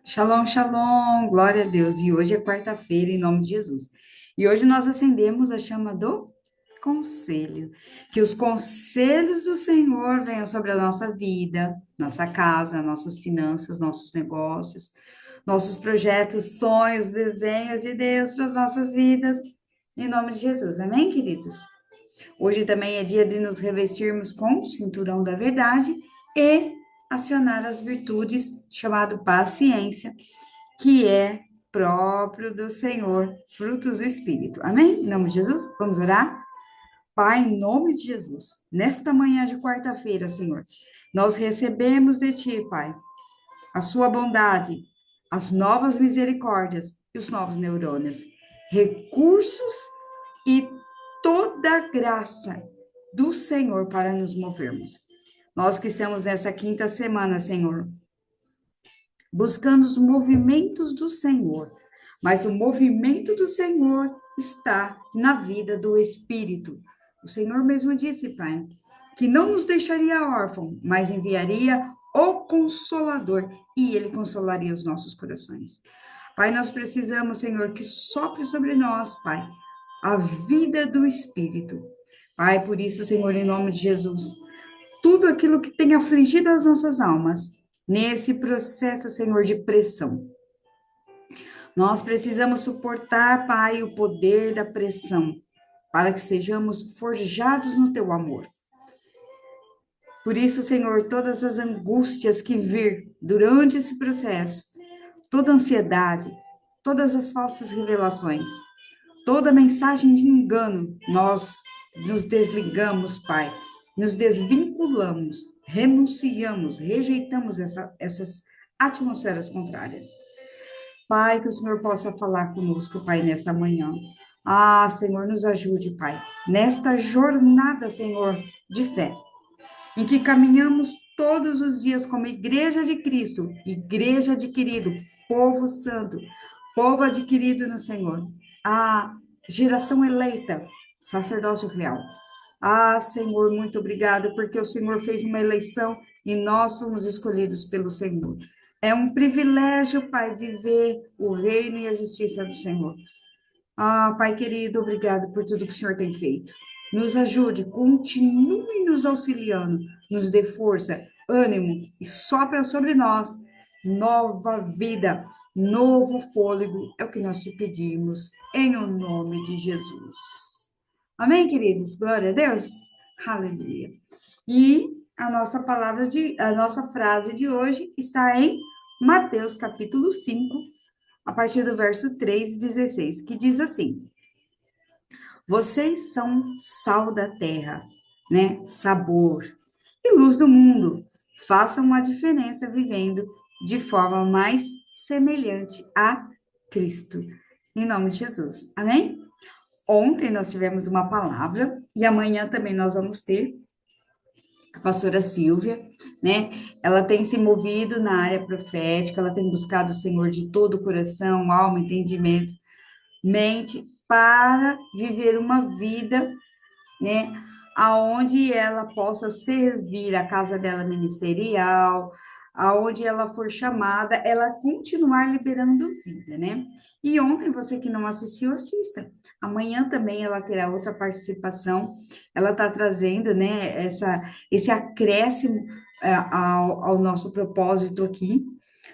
Shalom, shalom, glória a Deus. E hoje é quarta-feira, em nome de Jesus. E hoje nós acendemos a chama do conselho. Que os conselhos do Senhor venham sobre a nossa vida, nossa casa, nossas finanças, nossos negócios, nossos projetos, sonhos, desenhos de Deus para as nossas vidas, em nome de Jesus. Amém, queridos? Hoje também é dia de nos revestirmos com o cinturão da verdade e acionar as virtudes, chamado paciência, que é próprio do Senhor, frutos do Espírito. Amém? Em nome de Jesus, vamos orar? Pai, em nome de Jesus, nesta manhã de quarta-feira, Senhor, nós recebemos de Ti, Pai, a Sua bondade, as novas misericórdias e os novos neurônios, recursos e toda a graça do Senhor para nos movermos. Nós que estamos nessa quinta semana, Senhor, buscando os movimentos do Senhor, mas o movimento do Senhor está na vida do Espírito. O Senhor mesmo disse, Pai, que não nos deixaria órfão, mas enviaria o Consolador e ele consolaria os nossos corações. Pai, nós precisamos, Senhor, que sopre sobre nós, Pai, a vida do Espírito. Pai, por isso, Senhor, em nome de Jesus, tudo aquilo que tem afligido as nossas almas, nesse processo, Senhor, de pressão. Nós precisamos suportar, Pai, o poder da pressão, para que sejamos forjados no teu amor. Por isso, Senhor, todas as angústias que vir durante esse processo, toda ansiedade, todas as falsas revelações, toda mensagem de engano, nós nos desligamos, Pai, nos desvinculamos, renunciamos, rejeitamos essas atmosferas contrárias. Pai, que o Senhor possa falar conosco, Pai, nesta manhã. Ah, Senhor, nos ajude, Pai, nesta jornada, Senhor, de fé, em que caminhamos todos os dias como igreja de Cristo, igreja adquirido, povo santo, povo adquirido no Senhor, a geração eleita, sacerdócio real. Ah, Senhor, muito obrigado, porque o Senhor fez uma eleição e nós fomos escolhidos pelo Senhor. É um privilégio, Pai, viver o reino e a justiça do Senhor. Ah, Pai querido, obrigado por tudo que o Senhor tem feito. Nos ajude, continue nos auxiliando, nos dê força, ânimo e sopra sobre nós nova vida, novo fôlego, é o que nós te pedimos, em o nome de Jesus. Amém, queridos? Glória a Deus. Aleluia. E a nossa frase de hoje está em Mateus capítulo 5, a partir do verso 3 e 16, que diz assim: Vocês são sal da terra, né? Sabor e luz do mundo. Façam a diferença vivendo de forma mais semelhante a Cristo. Em nome de Jesus. Amém? Ontem nós tivemos uma palavra e amanhã também nós vamos ter a pastora Silvia, né? Ela tem se movido na área profética, ela tem buscado o Senhor de todo o coração, alma, entendimento, mente, para viver uma vida, né? Aonde ela possa servir a casa dela ministerial, aonde ela for chamada, ela continuar liberando vida, né? E ontem, você que não assistiu, assista. Amanhã também ela terá outra participação. Ela está trazendo, né, esse acréscimo ao nosso propósito aqui,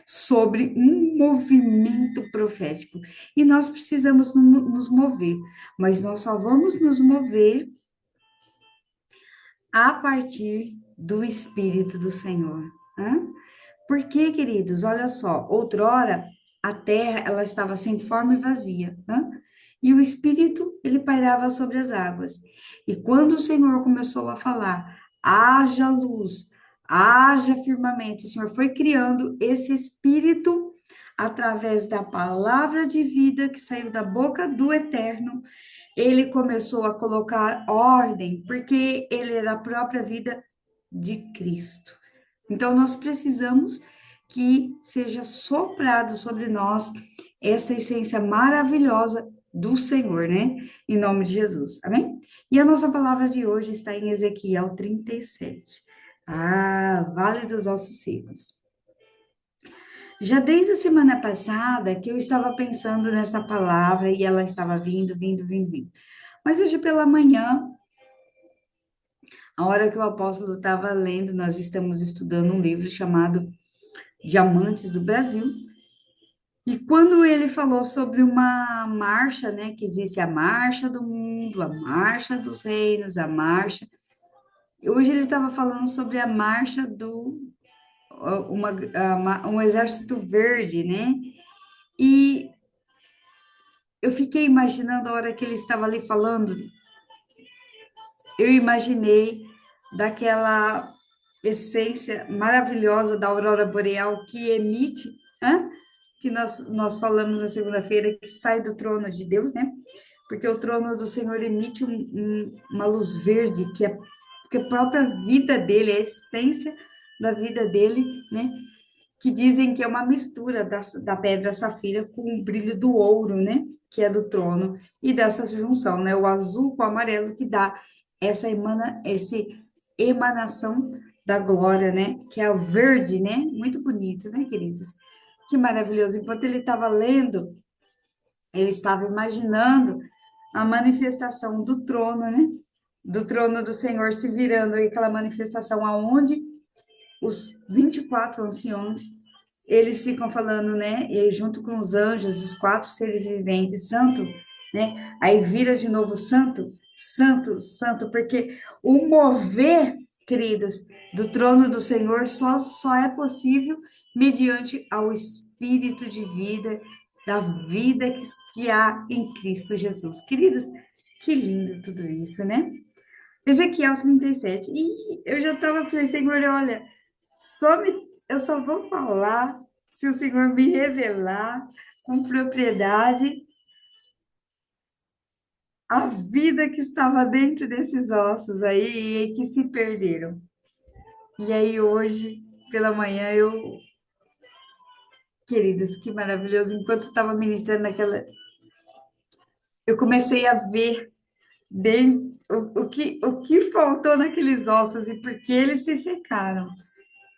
sobre um movimento profético. E nós precisamos nos mover, mas nós só vamos nos mover a partir do Espírito do Senhor. Hã? Porque, queridos, olha só, outrora a terra ela estava sem forma e vazia, hã? E o Espírito ele pairava sobre as águas. E quando o Senhor começou a falar, haja luz, haja firmamento, o Senhor foi criando esse Espírito através da palavra de vida que saiu da boca do Eterno. Ele começou a colocar ordem, porque ele era a própria vida de Cristo. Então, nós precisamos que seja soprado sobre nós esta essência maravilhosa do Senhor, né? Em nome de Jesus, amém? E a nossa palavra de hoje está em Ezequiel 37. Ah, Vale dos Ossos Secos. Já desde a semana passada que eu estava pensando nessa palavra e ela estava vindo, vindo, vindo, vindo. Mas hoje pela manhã, a hora que o apóstolo estava lendo, nós estamos estudando um livro chamado Diamantes do Brasil. E quando ele falou sobre uma marcha, né, que existe a marcha do mundo, a marcha dos reinos, a marcha. Hoje ele estava falando sobre a marcha do um exército verde, né? E eu fiquei imaginando a hora que ele estava ali falando, eu imaginei daquela essência maravilhosa da aurora boreal que emite, hã? Que nós falamos na segunda-feira, que sai do trono de Deus, né? Porque o trono do Senhor emite uma luz verde, que a própria vida dele, a essência da vida dele, né? Que dizem que é uma mistura da pedra safira com o brilho do ouro, né? Que é do trono, e dessa junção, né? O azul com o amarelo que dá essa emanação da glória, né? Que é o verde, né? Muito bonito, né, queridos? Que maravilhoso. Enquanto ele estava lendo, eu estava imaginando a manifestação do trono, né? Do trono do Senhor se virando, e aquela manifestação aonde os 24 anciões, eles ficam falando, né? E junto com os anjos, os quatro seres viventes, santo, né? Aí vira de novo santo, santo, santo, porque o mover, queridos, do trono do Senhor só é possível mediante ao espírito de vida, da vida que há em Cristo Jesus. Queridos, que lindo tudo isso, né? Ezequiel 37. E eu já estava, falei, Senhor, olha, eu só vou falar se o Senhor me revelar com propriedade a vida que estava dentro desses ossos aí e que se perderam. E aí hoje, pela manhã, queridos, que maravilhoso, enquanto estava ministrando aquela, eu comecei a ver o que faltou naqueles ossos e por que eles se secaram.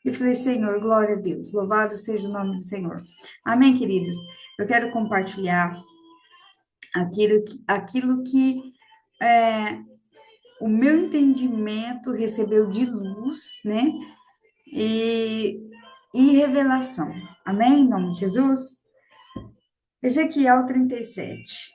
E falei, Senhor, glória a Deus, louvado seja o nome do Senhor. Amém, queridos? Eu quero compartilhar aquilo que é, o meu entendimento recebeu de luz, né? E, e revelação. Amém? Em nome de Jesus? Ezequiel 37.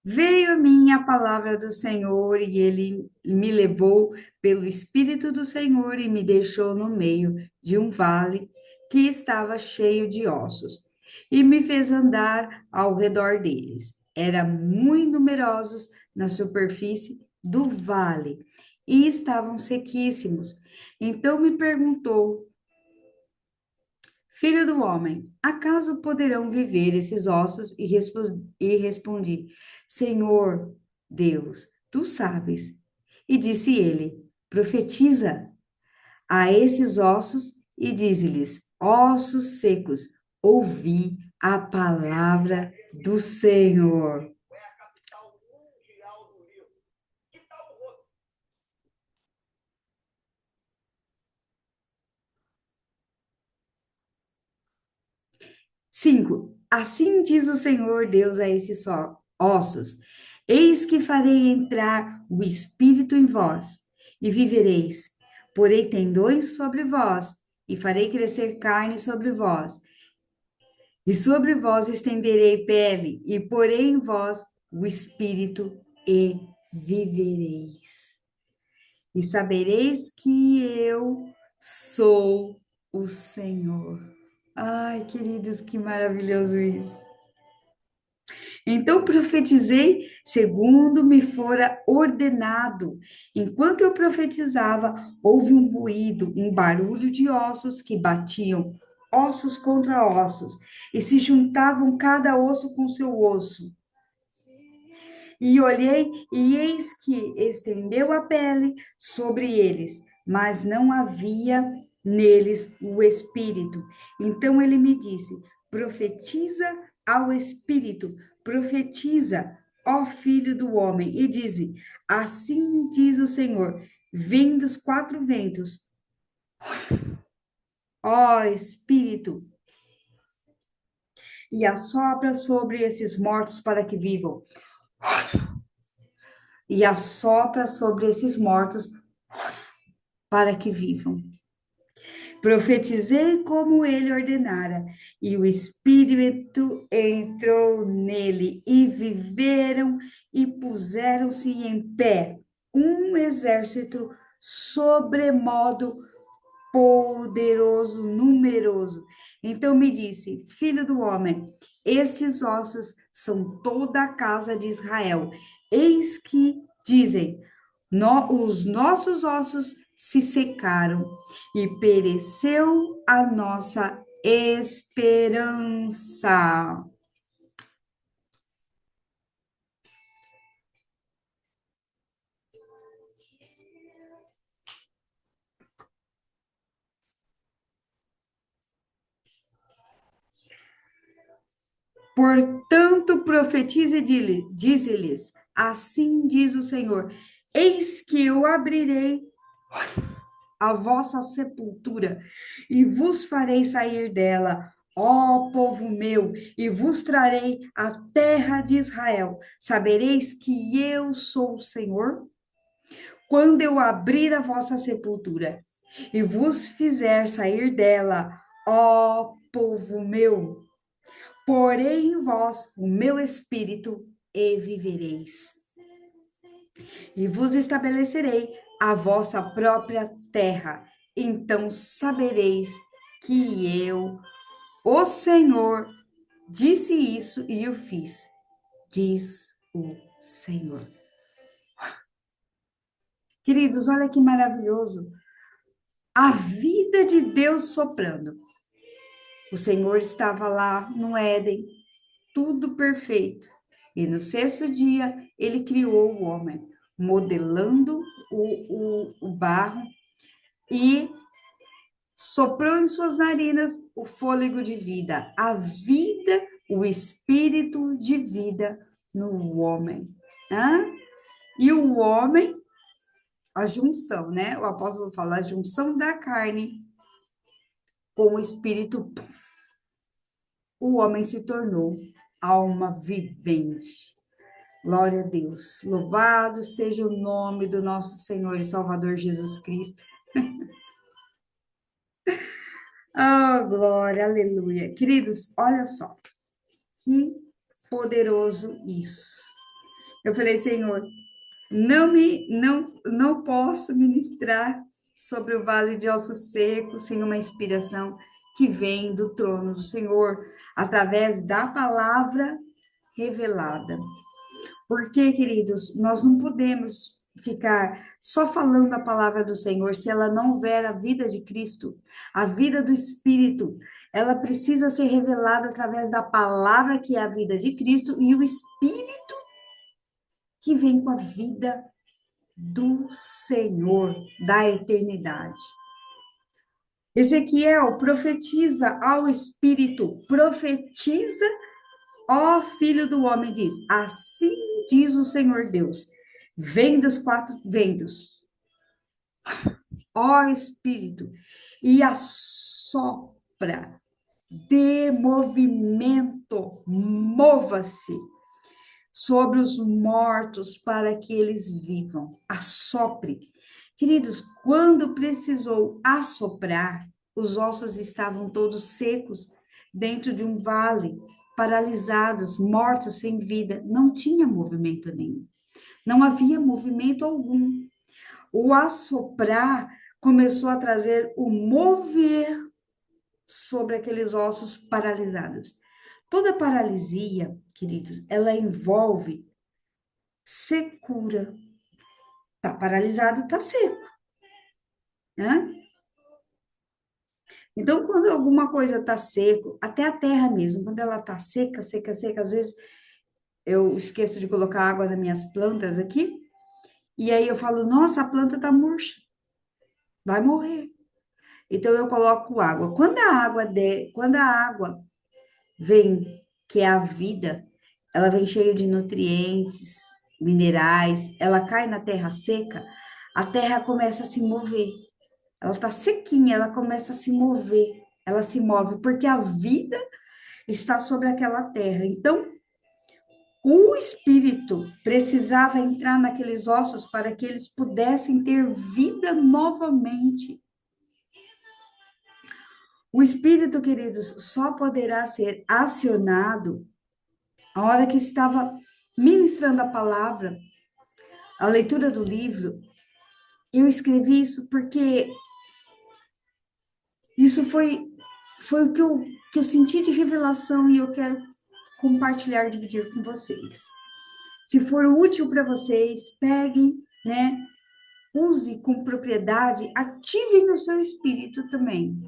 Veio a mim a palavra do Senhor, e ele me levou pelo Espírito do Senhor e me deixou no meio de um vale que estava cheio de ossos, e me fez andar ao redor deles. Eram muito numerosos na superfície do vale e estavam sequíssimos. Então me perguntou: Filho do homem, acaso poderão viver esses ossos? E respondi: Senhor Deus, tu sabes. E disse ele: Profetiza a esses ossos e dize-lhes: Ossos secos, ouvi a palavra do Senhor. 5. Assim diz o Senhor Deus a esses ossos: Eis que farei entrar o espírito em vós, e vivereis. Porei tendões sobre vós, e farei crescer carne sobre vós, e sobre vós estenderei pele, e porei em vós o espírito, e vivereis. E sabereis que eu sou o Senhor. Ai, queridos, que maravilhoso isso. Então profetizei segundo me fora ordenado. Enquanto eu profetizava, houve um ruído, um barulho de ossos que batiam, ossos contra ossos, e se juntavam cada osso com seu osso. E olhei, e eis que estendeu a pele sobre eles, mas não havia neles o espírito. Então ele me disse: profetiza ao espírito, profetiza, ó filho do homem, e dize: assim diz o Senhor: vem dos quatro ventos, ó Espírito, e assopra sobre esses mortos para que vivam. E assopra sobre esses mortos para que vivam. Profetizei como ele ordenara, e o Espírito entrou nele, e viveram e puseram-se em pé um exército sobremodo poderoso, numeroso. Então me disse, filho do homem, estes ossos são toda a casa de Israel. Eis que dizem, os nossos ossos se secaram e pereceu a nossa esperança. Portanto, profetize e dize-lhes, assim diz o Senhor, eis que eu abrirei a vossa sepultura, e vos farei sair dela, ó povo meu, e vos trarei a terra de Israel. Sabereis que eu sou o Senhor, quando eu abrir a vossa sepultura, e vos fizer sair dela, ó povo meu. Porém em vós o meu espírito, e vivereis. E vos estabelecerei a vossa própria terra. Então sabereis que eu, o Senhor, disse isso e o fiz, diz o Senhor. Queridos, olha que maravilhoso. A vida de Deus soprando. O Senhor estava lá no Éden, tudo perfeito. E no sexto dia, ele criou o homem, modelando o barro e soprou em suas narinas o fôlego de vida, a vida, o espírito de vida no homem. Hã? E o homem, a junção, né? O apóstolo fala, a junção da carne com o espírito, o homem se tornou alma vivente. Glória a Deus. Louvado seja o nome do nosso Senhor e Salvador Jesus Cristo. Oh, glória, aleluia. Queridos, olha só. Que poderoso isso. Eu falei, Senhor, não posso ministrar sobre o vale de ossos secos sem uma inspiração que vem do trono do Senhor, através da palavra revelada. Porque, queridos, nós não podemos ficar só falando a palavra do Senhor se ela não houver a vida de Cristo, a vida do Espírito. Ela precisa ser revelada através da palavra que é a vida de Cristo e o Espírito que vem com a vida do Senhor, da eternidade. Ezequiel profetiza ao Espírito, profetiza, ó Filho do Homem, diz: assim diz o Senhor Deus, vem dos quatro ventos, ó Espírito, e assopra, dê movimento, mova-se sobre os mortos para que eles vivam. Assopre. Queridos, quando precisou assoprar, os ossos estavam todos secos dentro de um vale, paralisados, mortos, sem vida. Não tinha movimento nenhum. Não havia movimento algum. O assoprar começou a trazer o mover sobre aqueles ossos paralisados. Toda paralisia, queridos, ela envolve secura. Tá paralisado, tá seco, né? Então, quando alguma coisa tá seco, até a terra mesmo, quando ela tá seca, seca, seca, às vezes eu esqueço de colocar água nas minhas plantas aqui, e aí eu falo, nossa, a planta tá murcha, vai morrer. Então eu coloco água. Quando a água vem, que é a vida, ela vem cheia de nutrientes, minerais, ela cai na terra seca, a terra começa a se mover. ela está sequinha, ela começa a se mover. Ela se move porque a vida está sobre aquela terra. Então, o espírito precisava entrar naqueles ossos para que eles pudessem ter vida novamente. O espírito, queridos, só poderá ser acionado a hora que estava ministrando a palavra, a leitura do livro. Eu escrevi isso porque isso foi o que eu senti de revelação e eu quero compartilhar, dividir com vocês. Se for útil para vocês, peguem, né? Use com propriedade, ativem o seu espírito também.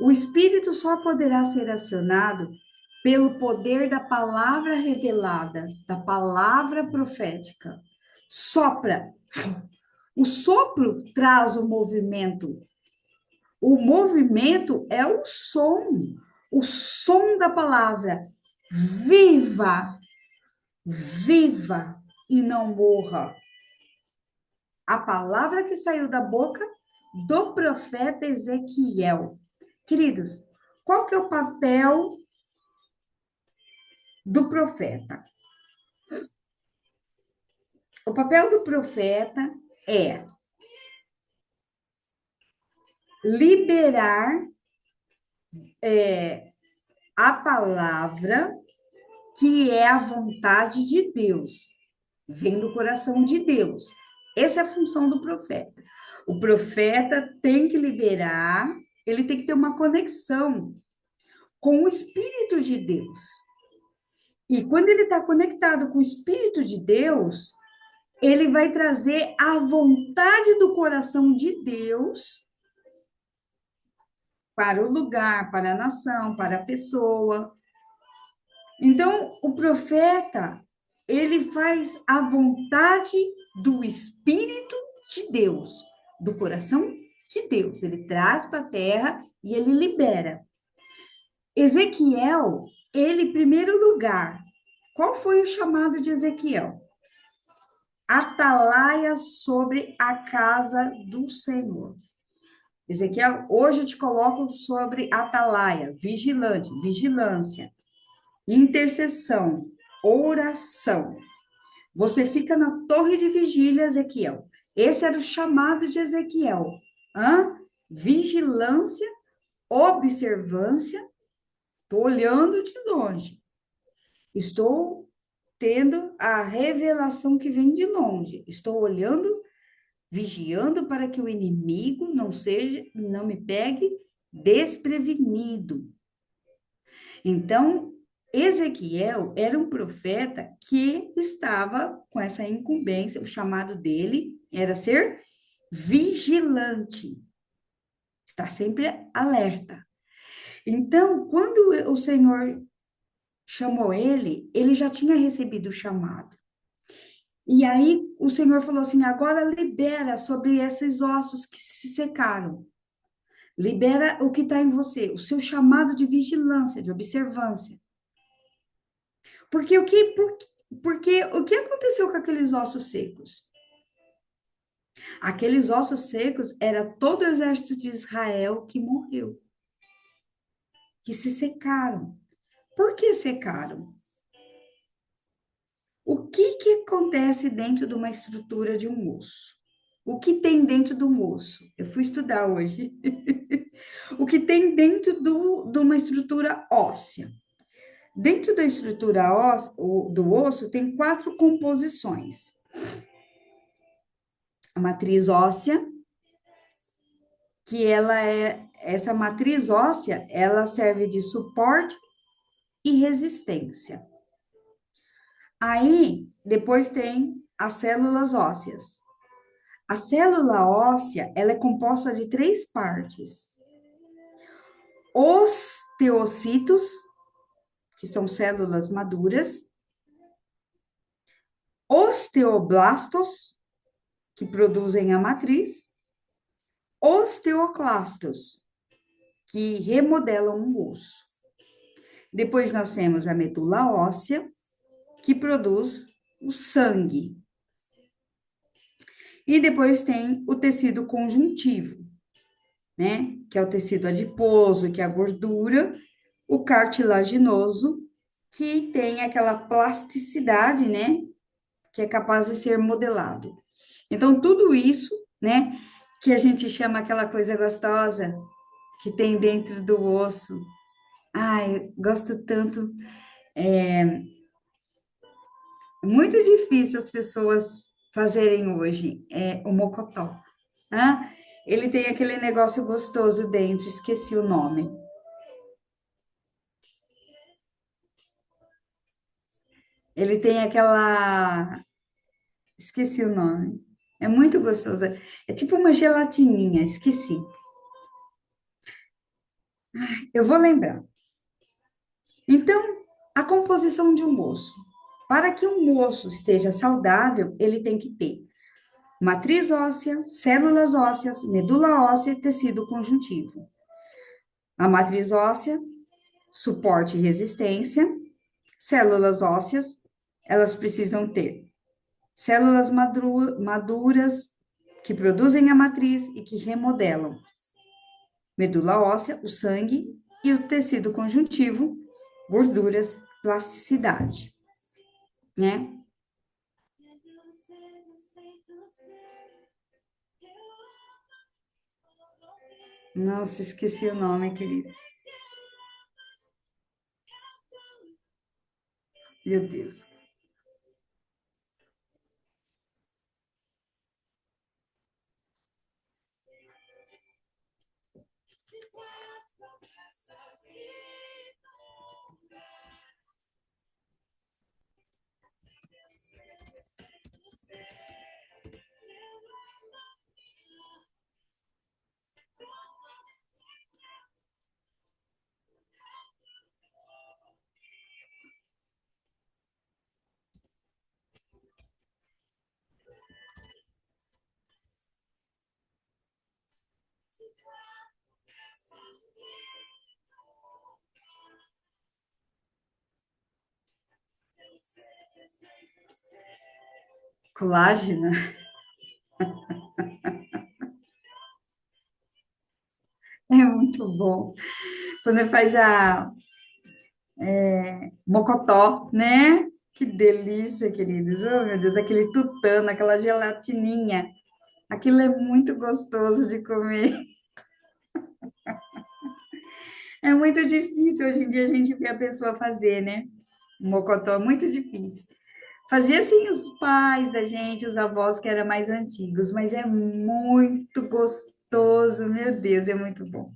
O espírito só poderá ser acionado pelo poder da palavra revelada, da palavra profética. Sopra. O sopro traz o movimento. O movimento é o som da palavra. Viva, viva e não morra. A palavra que saiu da boca do profeta Ezequiel. Queridos, qual que é o papel do profeta? O papel do profeta é liberar a palavra que é a vontade de Deus, vem do coração de Deus. Essa é a função do profeta. O profeta tem que liberar, ele tem que ter uma conexão com o Espírito de Deus. E quando ele está conectado com o Espírito de Deus, ele vai trazer a vontade do coração de Deus para o lugar, para a nação, para a pessoa. Então, o profeta, ele faz a vontade do Espírito de Deus, do coração de Deus. Ele traz para a terra e ele libera. Ezequiel, ele, em primeiro lugar, qual foi o chamado de Ezequiel? Atalaia sobre a casa do Senhor. Ezequiel, hoje eu te coloco sobre atalaia, vigilante, vigilância, intercessão, oração. Você fica na torre de vigília, Ezequiel. Esse era o chamado de Ezequiel. Vigilância, observância, estou olhando de longe. Estou tendo a revelação que vem de longe. Estou olhando, vigiando para que o inimigo não me pegue desprevenido. Então, Ezequiel era um profeta que estava com essa incumbência, o chamado dele era ser vigilante, estar sempre alerta. Então, quando o Senhor chamou ele, ele já tinha recebido o chamado. E aí o Senhor falou assim: agora libera sobre esses ossos que se secaram. Libera o que está em você, o seu chamado de vigilância, de observância. Porque o que aconteceu com aqueles ossos secos? Aqueles ossos secos era todo o exército de Israel que morreu, que se secaram. Por que secaram? O que acontece dentro de uma estrutura de um osso? O que tem dentro do osso? Eu fui estudar hoje. O que tem dentro de uma estrutura óssea? Dentro da estrutura do osso tem 4 composições. A matriz óssea, que essa matriz óssea, ela serve de suporte e resistência. Aí, depois tem as células ósseas. A célula óssea, ela é composta de 3 partes. Osteocitos, que são células maduras. Osteoblastos, que produzem a matriz. Osteoclastos, que remodelam o osso. Depois nós temos a medula óssea, que produz o sangue. E depois tem o tecido conjuntivo, né? Que é o tecido adiposo, que é a gordura, o cartilaginoso, que tem aquela plasticidade, né? Que é capaz de ser modelado. Então, tudo isso, né? Que a gente chama aquela coisa gostosa que tem dentro do osso. Ai, gosto tanto. Muito difícil as pessoas fazerem hoje o mocotó. Ah, ele tem aquele negócio gostoso dentro, esqueci o nome. Ele tem aquela. Esqueci o nome. É muito gostoso. É tipo uma gelatininha, esqueci. Eu vou lembrar. Então, a composição de um osso. Para que um osso esteja saudável, ele tem que ter matriz óssea, células ósseas, medula óssea e tecido conjuntivo. A matriz óssea, suporte e resistência. Células ósseas, elas precisam ter células maduras que produzem a matriz e que remodelam. Medula óssea, o sangue e o tecido conjuntivo, gorduras, plasticidade, né? Nossa, esqueci o nome, querido. Meu Deus. Colágeno é muito bom. Quando ele faz a mocotó, né? Que delícia, queridos. Oh, meu Deus, aquele tutano, aquela gelatininha. Aquilo é muito gostoso de comer. É muito difícil hoje em dia a gente ver a pessoa fazer, né? O mocotó é muito difícil. Fazia assim os pais da gente, os avós que eram mais antigos, mas é muito gostoso, meu Deus, é muito bom.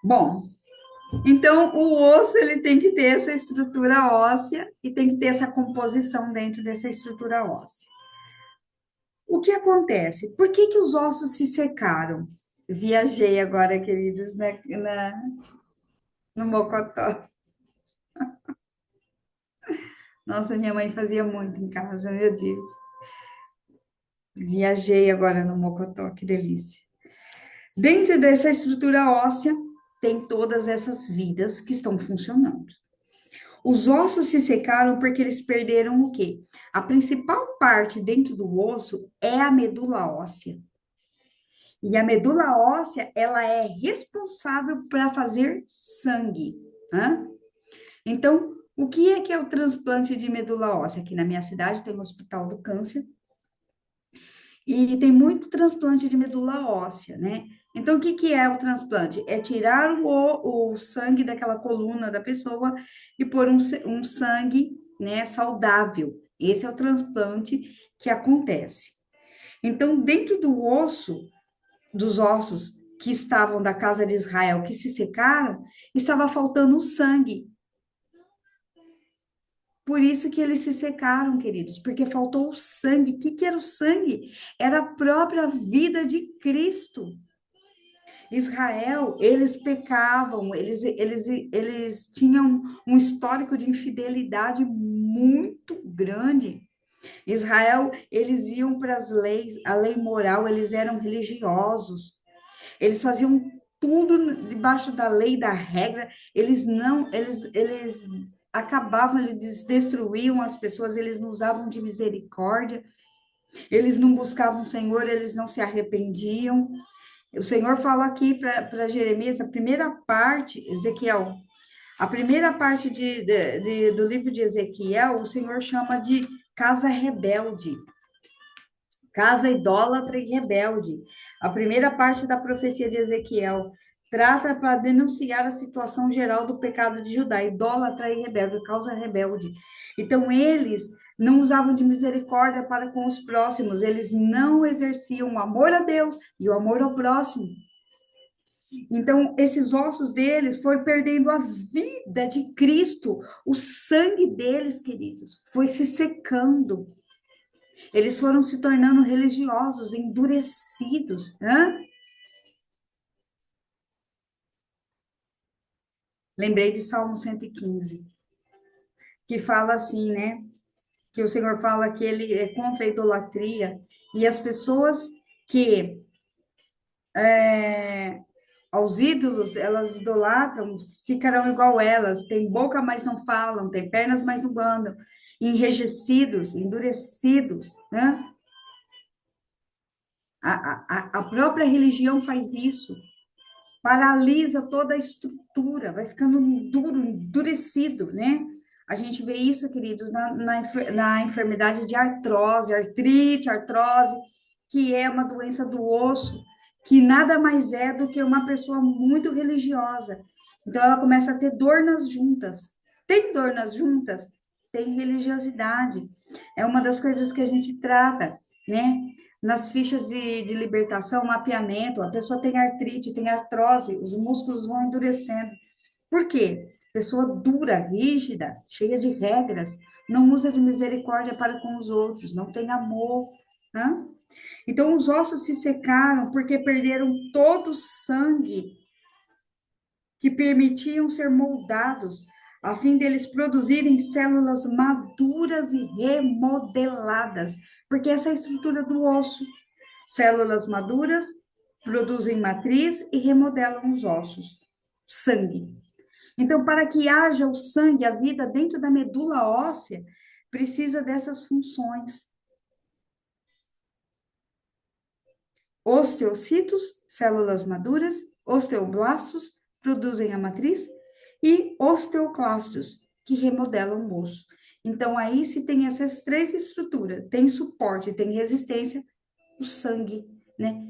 Bom, então o osso ele tem que ter essa estrutura óssea e tem que ter essa composição dentro dessa estrutura óssea. O que acontece? Por que que os ossos se secaram? Viajei agora, queridos, no Mocotó. Nossa, minha mãe fazia muito em casa, meu Deus. Viajei agora no Mocotó, que delícia. Dentro dessa estrutura óssea, tem todas essas vidas que estão funcionando. Os ossos se secaram porque eles perderam o quê? A principal parte dentro do osso é a medula óssea. E a medula óssea, ela é responsável para fazer sangue. Hã? Então, o que é o transplante de medula óssea? Aqui na minha cidade tem o Hospital do Câncer e tem muito transplante de medula óssea, né? Então, o que é o transplante? É tirar o sangue daquela coluna da pessoa e pôr um sangue, né, saudável. Esse é o transplante que acontece. Então, dentro do osso, dos ossos que estavam da casa de Israel, que se secaram, estava faltando o sangue. Por isso que eles se secaram, queridos, porque faltou o sangue. O que que era o sangue? Era a própria vida de Cristo. Israel, eles pecavam, eles tinham um histórico de infidelidade muito grande. Israel, eles iam para as leis, a lei moral, eles eram religiosos, eles faziam tudo debaixo da lei, da regra. Eles não, eles acabavam, eles destruíam as pessoas, eles não usavam de misericórdia, eles não buscavam o Senhor, eles não se arrependiam. O Senhor fala aqui para Jeremias, a primeira parte, Ezequiel, a primeira parte do livro de Ezequiel, o Senhor chama de casa rebelde, casa idólatra e rebelde. A primeira parte da profecia de Ezequiel trata para denunciar a situação geral do pecado de Judá, idólatra e rebelde, causa rebelde. Então, eles não usavam de misericórdia para com os próximos, eles não exerciam o amor a Deus e o amor ao próximo. Então, esses ossos deles foi perdendo a vida de Cristo, o sangue deles, queridos, foi se secando. Eles foram se tornando religiosos, endurecidos. Hã? Lembrei de Salmo 115, que fala assim, né? Que o Senhor fala que ele é contra a idolatria e as pessoas que aos ídolos elas idolatram ficarão igual elas, têm boca, mas não falam, têm pernas, mas não andam, enrijecidos, endurecidos, né? A própria religião faz isso, paralisa toda a estrutura, vai ficando duro, endurecido, né? A gente vê isso, queridos, na enfermidade de artrose, artrite, artrose, que é uma doença do osso, que nada mais é do que uma pessoa muito religiosa. Então, ela começa a ter dor nas juntas. Tem dor nas juntas? Tem religiosidade. É uma das coisas que a gente trata, né? Nas fichas de libertação, mapeamento, a pessoa tem artrite, tem artrose, os músculos vão endurecendo. Por quê? Pessoa dura, rígida, cheia de regras, não usa de misericórdia para com os outros, não tem amor. Né? Então, os ossos se secaram porque perderam todo o sangue que permitiam ser moldados, a fim deles produzirem células maduras e remodeladas, porque essa é a estrutura do osso. Células maduras produzem matriz e remodelam os ossos. Sangue. Então, para que haja o sangue, a vida dentro da medula óssea, precisa dessas funções. Osteocitos, células maduras, osteoblastos, produzem a matriz, e osteoclastos, que remodelam o osso. Então, aí se tem essas três estruturas, tem suporte, tem resistência, o sangue, né?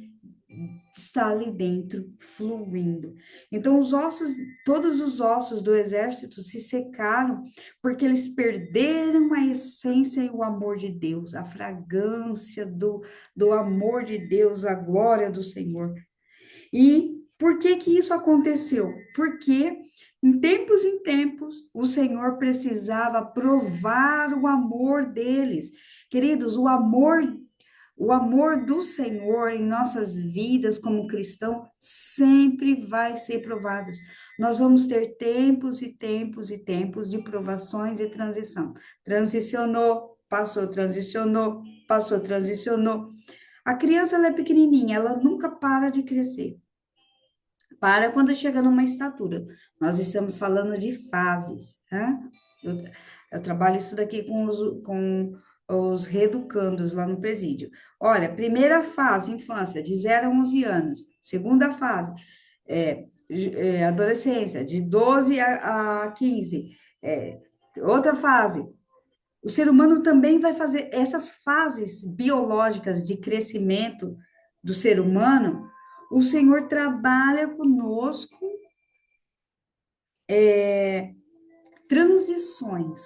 Está ali dentro, fluindo. Então, os ossos, todos os ossos do exército se secaram porque eles perderam a essência e o amor de Deus, a fragrância do amor de Deus, a glória do Senhor. E por que que isso aconteceu? Porque em tempos, o Senhor precisava provar o amor deles. Queridos, o amor do Senhor em nossas vidas como cristão sempre vai ser provado. Nós vamos ter tempos e tempos e tempos de provações e transição. Transicionou, passou, transicionou, passou, transicionou. A criança ela é pequenininha, ela nunca para de crescer. Para quando chega numa estatura. Nós estamos falando de fases, né? Eu trabalho isso daqui com os reeducandos lá no presídio. Olha, primeira fase, infância, de 0 a 11 anos. Segunda fase, é, adolescência, de 12 a 15. É, outra fase. O ser humano também vai fazer essas fases biológicas de crescimento do ser humano. O Senhor trabalha conosco transições.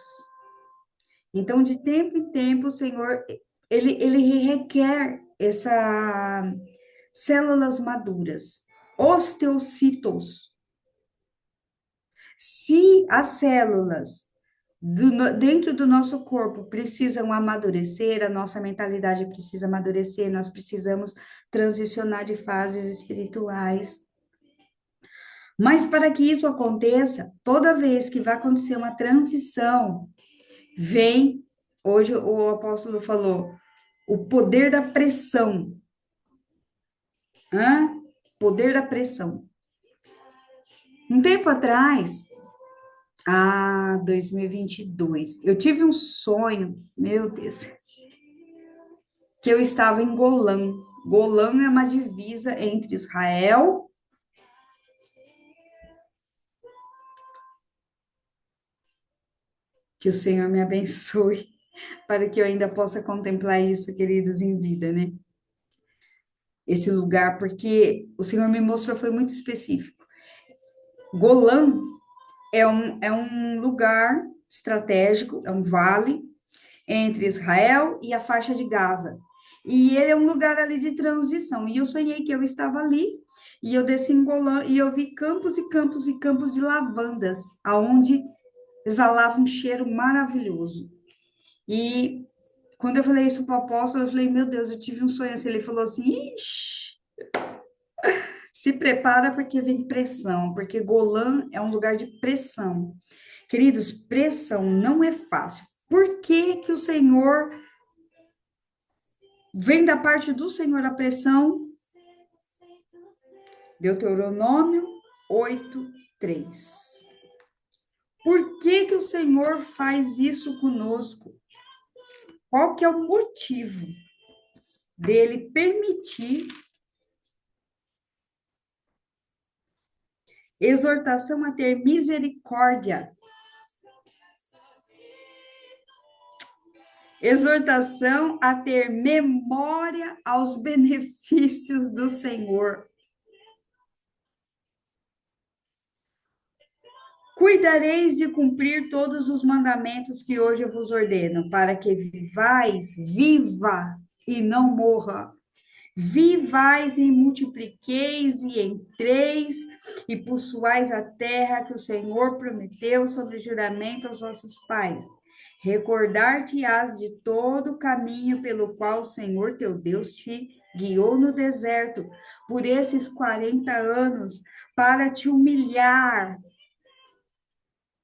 Então, de tempo em tempo, o Senhor, ele requer essa células maduras, osteocitos. Se as células dentro do nosso corpo precisam amadurecer, a nossa mentalidade precisa amadurecer, nós precisamos transicionar de fases espirituais. Mas para que isso aconteça, toda vez que vai acontecer uma transição, vem, hoje o apóstolo falou, o poder da pressão. Hã? Poder da pressão. Um tempo atrás, 2022, eu tive um sonho, meu Deus, que eu estava em Golã. Golã é uma divisa entre Israel. Que o Senhor me abençoe para que eu ainda possa contemplar isso, queridos, em vida, né? Esse lugar, porque o Senhor me mostrou, foi muito específico. Golã é um lugar estratégico, é um vale entre Israel e a faixa de Gaza. E ele é um lugar ali de transição. E eu sonhei que eu estava ali, e eu desci em Golã, e eu vi campos e campos e campos de lavandas, aonde exalava um cheiro maravilhoso. E quando eu falei isso para o apóstolo, eu falei, meu Deus, eu tive um sonho assim. Ele falou assim, ixi, se prepara porque vem pressão, porque Golã é um lugar de pressão. Queridos, pressão não é fácil. Por que que o Senhor vem da parte do Senhor a pressão? Deuteronômio 8:3. Por que que o Senhor faz isso conosco? Qual que é o motivo dele permitir exortação a ter misericórdia? Exortação a ter memória aos benefícios do Senhor. Cuidareis de cumprir todos os mandamentos que hoje eu vos ordeno, para que vivais, viva e não morra. Vivais e multipliqueis e entreis e possuais a terra que o Senhor prometeu sobre juramento aos vossos pais. Recordar-te-ás de todo o caminho pelo qual o Senhor teu Deus te guiou no deserto por esses 40 anos, para te humilhar,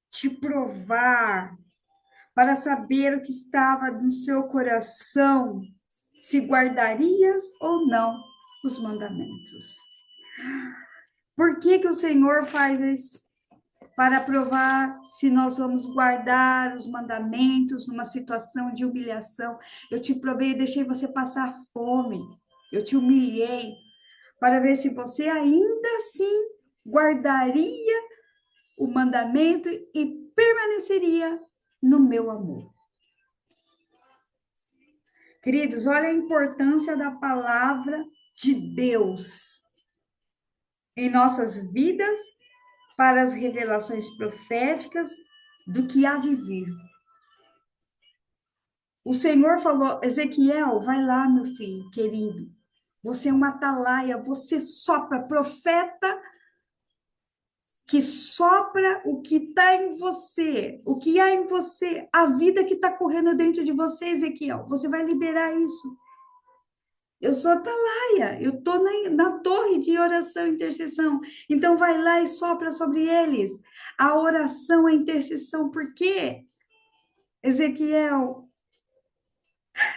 te provar, para saber o que estava no seu coração, se guardarias ou não os mandamentos. Por que que o Senhor faz isso? Para provar se nós vamos guardar os mandamentos numa situação de humilhação. Eu te provei e deixei você passar fome. Eu te humilhei para ver se você ainda assim guardaria o mandamento e permaneceria no meu amor. Queridos, olha a importância da palavra de Deus em nossas vidas para as revelações proféticas do que há de vir. O Senhor falou, Ezequiel, vai lá, meu filho querido. Você é uma atalaia, você sopra, profeta que sopra o que está em você, o que há em você, a vida que está correndo dentro de você, Ezequiel. Você vai liberar isso. Eu sou atalaia, eu estou na torre de oração e intercessão. Então, vai lá e sopra sobre eles a oração, a intercessão. Por quê? Ezequiel,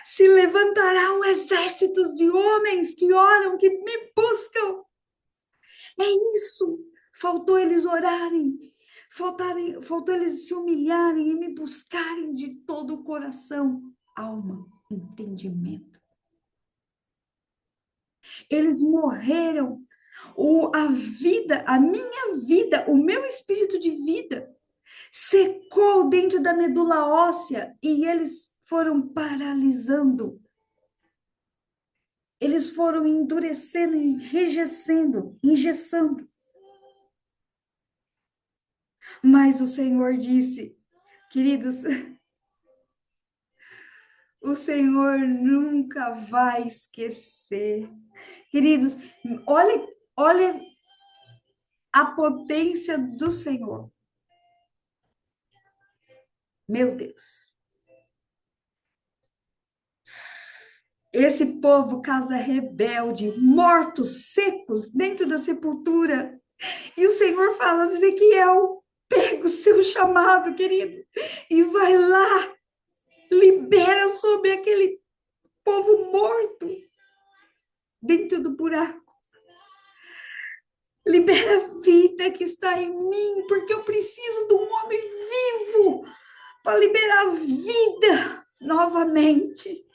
se levantarão exércitos de homens que oram, que me buscam. É isso. Faltou eles orarem, faltou eles se humilharem e me buscarem de todo o coração, alma, entendimento. Eles morreram. A vida, a minha vida, o meu espírito de vida secou dentro da medula óssea e eles foram paralisando. Eles foram endurecendo, enrijecendo, engessando. Mas o Senhor disse, queridos, o Senhor nunca vai esquecer. Queridos, olha a potência do Senhor. Meu Deus. Esse povo, casa rebelde, mortos, secos, dentro da sepultura. E o Senhor fala, Ezequiel, pega o seu chamado, querido, e vai lá, libera sobre aquele povo morto, dentro do buraco. Libera a vida que está em mim, porque eu preciso de um homem vivo para liberar a vida novamente.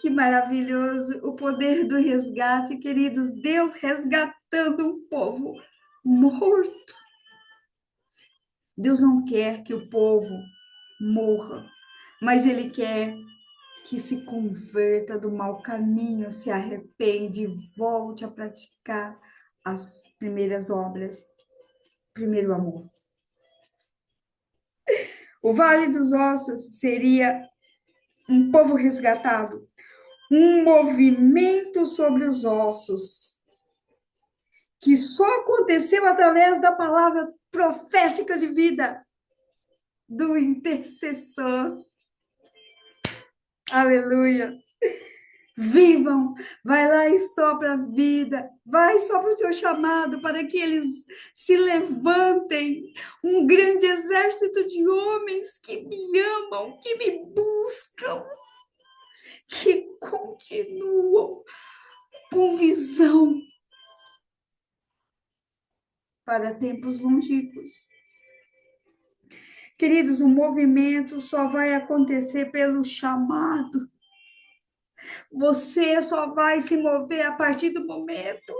Que maravilhoso o poder do resgate, queridos. Deus resgatando um povo morto. Deus não quer que o povo morra, mas Ele quer que se converta do mau caminho, se arrepende e volte a praticar as primeiras obras, primeiro amor. O Vale dos Ossos seria um povo resgatado, um movimento sobre os ossos, que só aconteceu através da palavra profética de vida do intercessor. Aleluia! Vivam, vai lá e sopra a vida, vai sopra o seu chamado para que eles se levantem, um grande exército de homens que me amam, que me buscam, que continuam com visão para tempos longínquos. Queridos, o movimento só vai acontecer pelo chamado. Você só vai se mover a partir do momento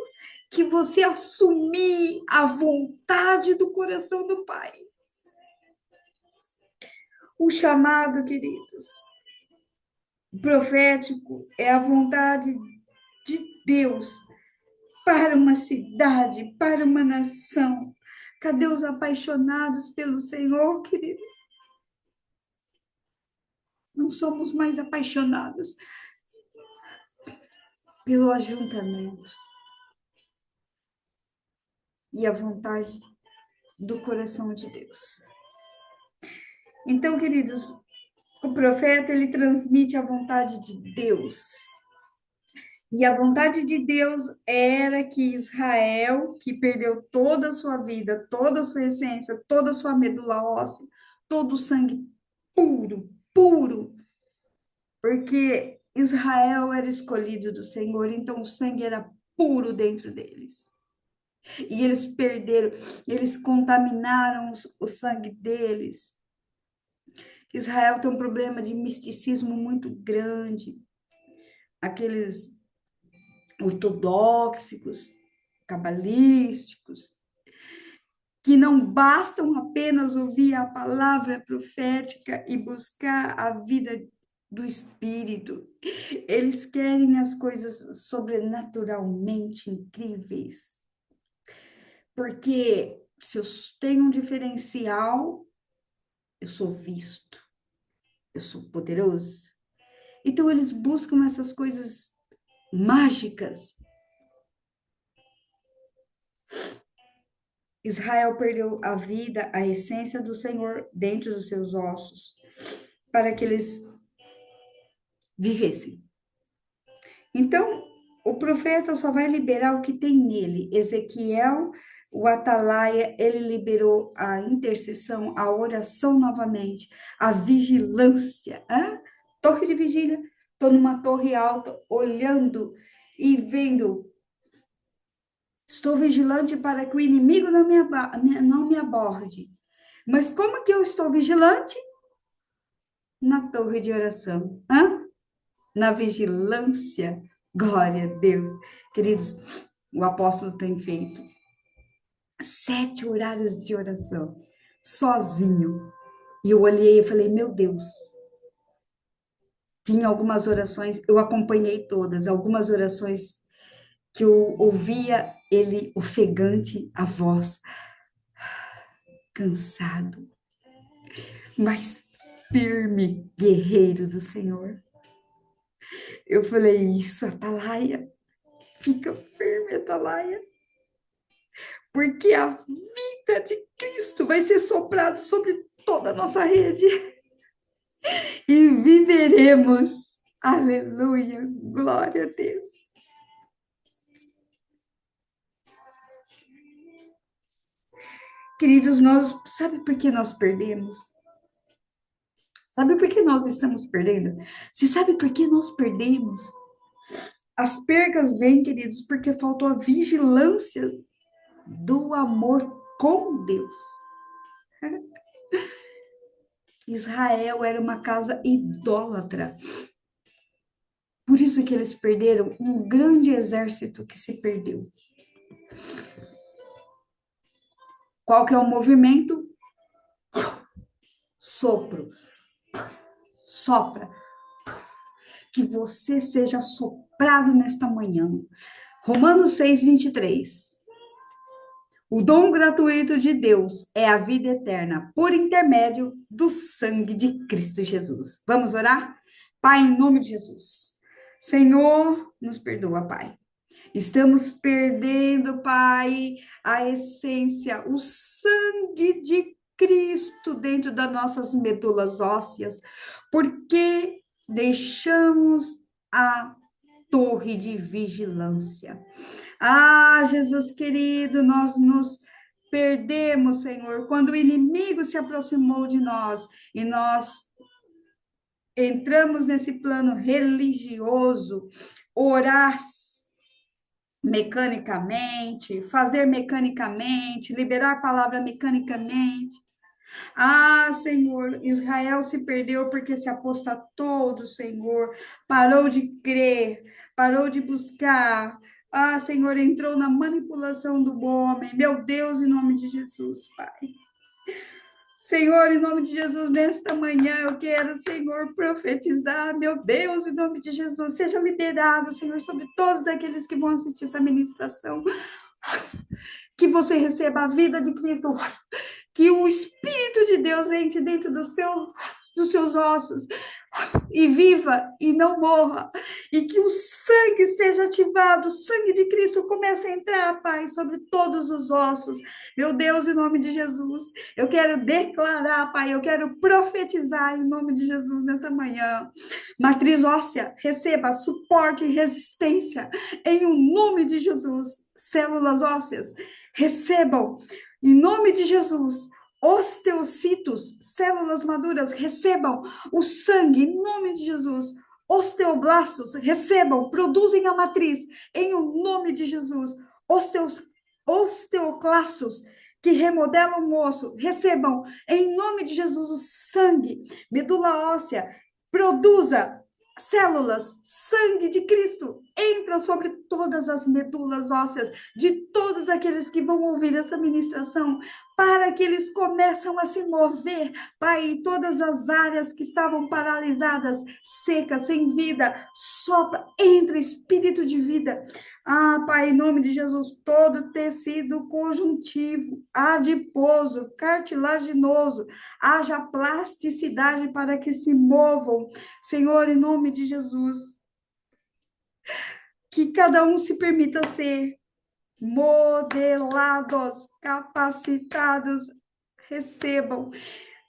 que você assumir a vontade do coração do Pai. O chamado, queridos, profético é a vontade de Deus para uma cidade, para uma nação. Cadê os apaixonados pelo Senhor, querido? Não somos mais apaixonados pelo ajuntamento e a vontade do coração de Deus. Então, queridos, o profeta, ele transmite a vontade de Deus. E a vontade de Deus era que Israel, que perdeu toda a sua vida, toda a sua essência, toda a sua medula óssea, todo o sangue puro, puro, porque Israel era escolhido do Senhor, então o sangue era puro dentro deles. E eles perderam, eles contaminaram o sangue deles. Israel tem um problema de misticismo muito grande. Aqueles ortodoxos, cabalísticos, que não bastam apenas ouvir a palavra profética e buscar a vida do Espírito. Eles querem as coisas sobrenaturalmente incríveis. Porque se eu tenho um diferencial, eu sou visto, eu sou poderoso. Então, eles buscam essas coisas mágicas. Israel perdeu a vida, a essência do Senhor dentro dos seus ossos, para que eles vivessem. Então, o profeta só vai liberar o que tem nele. Ezequiel, o atalaia, ele liberou a intercessão, a oração novamente, a vigilância. Torre de vigília, estou numa torre alta, olhando e vendo. Estou vigilante para que o inimigo não me aborde. Mas como que eu estou vigilante? Na torre de oração. Na vigilância. Glória a Deus. Queridos, o apóstolo tem feito 7 horários de oração, sozinho. E eu olhei e falei, meu Deus. Tinha algumas orações, eu acompanhei todas, algumas orações que eu ouvia ele ofegante, a voz, cansado, mas firme, guerreiro do Senhor. Eu falei, isso, Atalaia, fica firme, Atalaia, porque a vida de Cristo vai ser soprado sobre toda a nossa rede e viveremos. Aleluia, glória a Deus. Queridos, sabe por que nós perdemos? Sabe por que nós estamos perdendo? Você sabe por que nós perdemos? As percas vêm, queridos, porque faltou a vigilância do amor com Deus. Israel era uma casa idólatra. Por isso que eles perderam um grande exército que se perdeu. Qual que é o movimento? Sopro. Sopra. Que você seja soprado nesta manhã. Romanos 6:23. O dom gratuito de Deus é a vida eterna por intermédio do sangue de Cristo Jesus. Vamos orar? Pai, em nome de Jesus. Senhor, nos perdoa, Pai. Estamos perdendo, Pai, a essência, o sangue de Cristo dentro das nossas medulas ósseas, porque deixamos a torre de vigilância. Ah, Jesus querido, nós nos perdemos, Senhor, quando o inimigo se aproximou de nós e nós entramos nesse plano religioso, orar mecanicamente, fazer mecanicamente, liberar a palavra mecanicamente. Ah, Senhor, Israel se perdeu porque se apostatou do Senhor, parou de crer, parou de buscar. Ah, Senhor, entrou na manipulação do homem. Meu Deus, em nome de Jesus, Pai. Senhor, em nome de Jesus, nesta manhã eu quero, Senhor, profetizar, meu Deus, em nome de Jesus, seja liberado, Senhor, sobre todos aqueles que vão assistir essa ministração, que você receba a vida de Cristo, que o Espírito de Deus entre dentro dos seus ossos e viva e não morra, e que o sangue seja ativado, o sangue de Cristo comece a entrar, Pai, sobre todos os ossos. Meu Deus, em nome de Jesus, eu quero declarar, Pai, eu quero profetizar em nome de Jesus nesta manhã. Matriz óssea, receba suporte e resistência em o nome de Jesus. Células ósseas, recebam em nome de Jesus. Osteocitos, células maduras, recebam o sangue em nome de Jesus. Osteoblastos, recebam, produzem a matriz em o nome de Jesus. Osteoclastos, que remodelam o osso, recebam em nome de Jesus o sangue. Medula óssea, produza células, sangue de Cristo, entra sobre todas as medulas ósseas de todos aqueles que vão ouvir essa ministração, para que eles começam a se mover, Pai, em todas as áreas que estavam paralisadas, secas, sem vida, sopra, entra espírito de vida. Ah, Pai, em nome de Jesus, todo tecido conjuntivo, adiposo, cartilaginoso, haja plasticidade para que se movam, Senhor, em nome de Jesus, que cada um se permita ser modelados, capacitados, recebam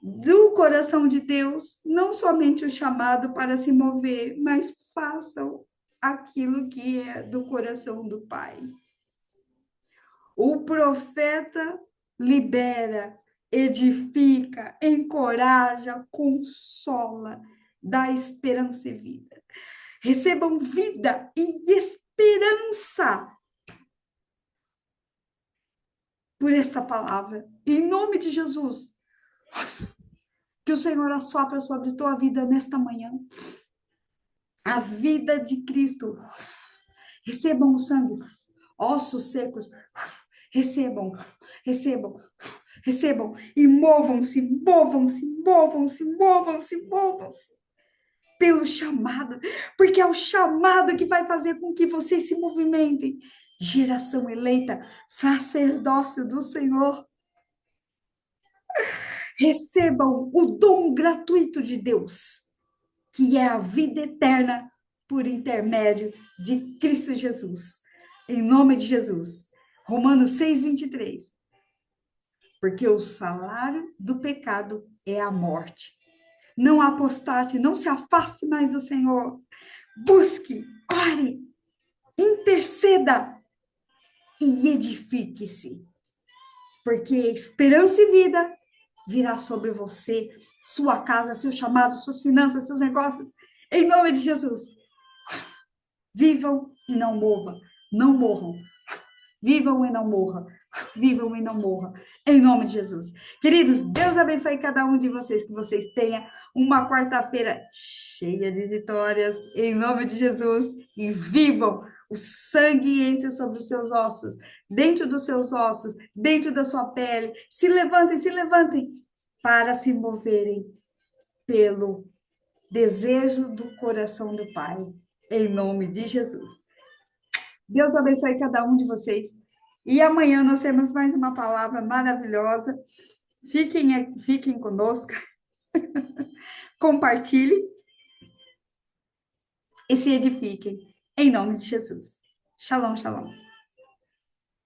do coração de Deus não somente o chamado para se mover, mas façam aquilo que é do coração do Pai. O profeta libera, edifica, encoraja, consola, dá esperança e vida. Recebam vida e esperança por esta palavra. Em nome de Jesus, que o Senhor assopra sobre tua vida nesta manhã. A vida de Cristo. Recebam o sangue. Ossos secos. Recebam, recebam, recebam. E movam-se, movam-se, movam-se, movam-se, movam-se. Pelo chamado. Porque é o chamado que vai fazer com que vocês se movimentem. Geração eleita, sacerdócio do Senhor. Recebam o dom gratuito de Deus, que é a vida eterna por intermédio de Cristo Jesus. Em nome de Jesus. Romanos 6:23. Porque o salário do pecado é a morte. Não apostate, não se afaste mais do Senhor. Busque, ore, interceda e edifique-se. Porque esperança e vida virá sobre você, sua casa, seu chamado, suas finanças, seus negócios, em nome de Jesus. Vivam e não morram. Não morram. Vivam e não morram. Vivam e não morram. Em nome de Jesus. Queridos, Deus abençoe cada um de vocês. Que vocês tenham uma quarta-feira cheia de vitórias. Em nome de Jesus. E vivam. O sangue entre sobre os seus ossos. Dentro dos seus ossos. Dentro da sua pele. Se levantem, se levantem. Para se moverem pelo desejo do coração do Pai. Em nome de Jesus. Deus abençoe cada um de vocês. E amanhã nós temos mais uma palavra maravilhosa. Fiquem conosco, compartilhem e se edifiquem. Em nome de Jesus. Shalom, shalom.